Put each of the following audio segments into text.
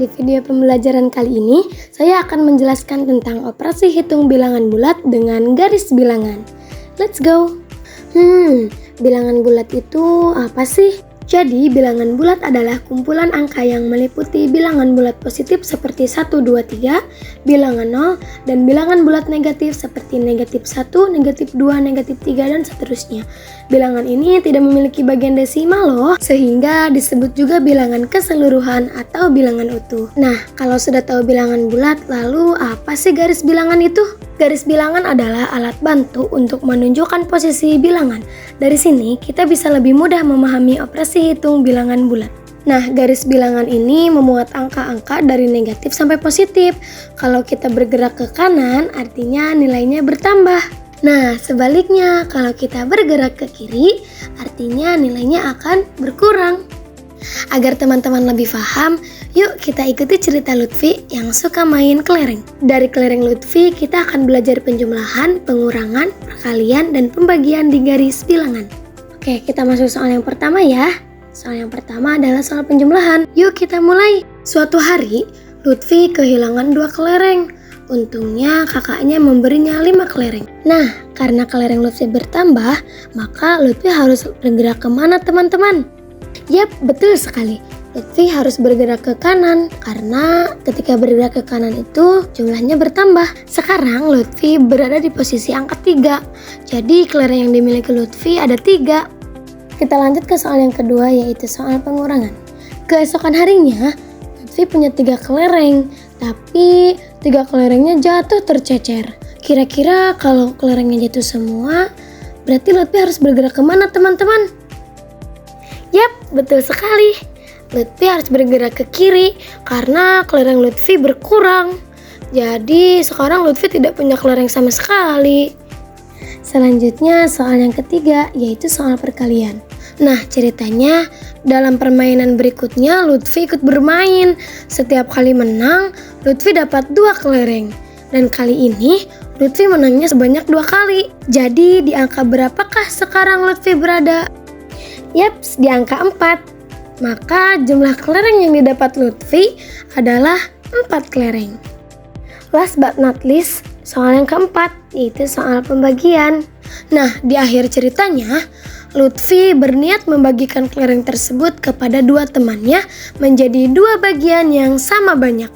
Di video pembelajaran kali ini, saya akan menjelaskan tentang operasi hitung bilangan bulat dengan garis bilangan. Let's go! Bilangan bulat itu apa sih? Jadi, bilangan bulat adalah kumpulan angka yang meliputi bilangan bulat positif seperti 1, 2, 3, bilangan 0, dan bilangan bulat negatif seperti negatif 1, negatif 2, negatif 3, dan seterusnya. Bilangan ini tidak memiliki bagian desimal loh, sehingga disebut juga bilangan keseluruhan atau bilangan utuh. Nah, kalau sudah tahu bilangan bulat, lalu apa sih garis bilangan itu? Garis bilangan adalah alat bantu untuk menunjukkan posisi bilangan. Dari sini, kita bisa lebih mudah memahami operasi hitung bilangan bulat. Nah, garis bilangan ini memuat angka-angka dari negatif sampai positif. Kalau kita bergerak ke kanan, artinya nilainya bertambah. Nah, sebaliknya, kalau kita bergerak ke kiri, artinya nilainya akan berkurang. Agar teman-teman lebih paham, yuk kita ikuti cerita Lutfi yang suka main kelereng. Dari kelereng Lutfi, kita akan belajar penjumlahan, pengurangan, perkalian, dan pembagian di garis bilangan. Oke, kita masuk soal yang pertama ya. Soal yang pertama adalah soal penjumlahan. Yuk kita mulai. Suatu hari, Lutfi kehilangan 2 kelereng. Untungnya kakaknya memberinya 5 kelereng. Nah, karena kelereng Lutfi bertambah, maka Lutfi harus bergerak kemana teman-teman? Yap, betul sekali. Lutfi harus bergerak ke kanan karena ketika bergerak ke kanan itu jumlahnya bertambah. Sekarang Lutfi berada di posisi angka 3. Jadi kelereng yang dimiliki Lutfi ada 3. Kita lanjut ke soal yang kedua, yaitu soal pengurangan. Keesokan harinya Lutfi punya 3 kelereng, tapi 3 kelerengnya jatuh tercecer. Kira-kira kalau kelerengnya jatuh semua, berarti Lutfi harus bergerak kemana teman-teman? Yap, betul sekali. Lutfi harus bergerak ke kiri karena kelereng Lutfi berkurang. Jadi sekarang Lutfi tidak punya kelereng sama sekali. Selanjutnya soal yang ketiga, yaitu soal perkalian. Nah, ceritanya dalam permainan berikutnya Lutfi ikut bermain. Setiap kali menang, Lutfi dapat 2 kelereng. Dan kali ini Lutfi menangnya sebanyak 2 kali. Jadi di angka berapakah sekarang Lutfi berada? Yaps, di angka 4. Maka jumlah kelereng yang didapat Lutfi adalah 4 kelereng. Last but not least, soal yang keempat, yaitu soal pembagian. Nah, di akhir ceritanya, Lutfi berniat membagikan kelereng tersebut kepada 2 temannya menjadi 2 bagian yang sama banyak.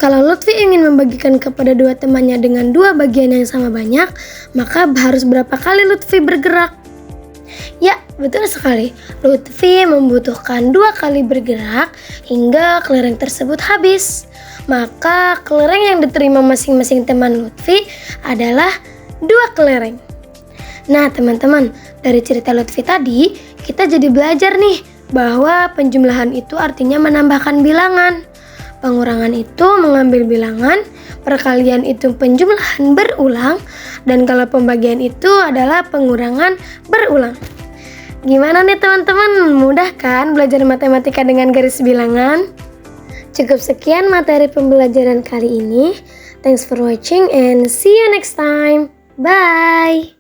Kalau Lutfi ingin membagikan kepada 2 temannya dengan 2 bagian yang sama banyak, maka harus berapa kali Lutfi bergerak? Ya, betul sekali. Lutfi membutuhkan 2 kali bergerak hingga kelereng tersebut habis. Maka kelereng yang diterima masing-masing teman Lutfi adalah 2 kelereng. Nah teman-teman, dari cerita Lutfi tadi, kita jadi belajar nih bahwa penjumlahan itu artinya menambahkan bilangan. Pengurangan itu mengambil bilangan, perkalian itu penjumlahan berulang, dan kalau pembagian itu adalah pengurangan berulang. Gimana nih teman-teman? Mudah kan belajar matematika dengan garis bilangan? Cukup sekian materi pembelajaran kali ini. Thanks for watching and see you next time. Bye!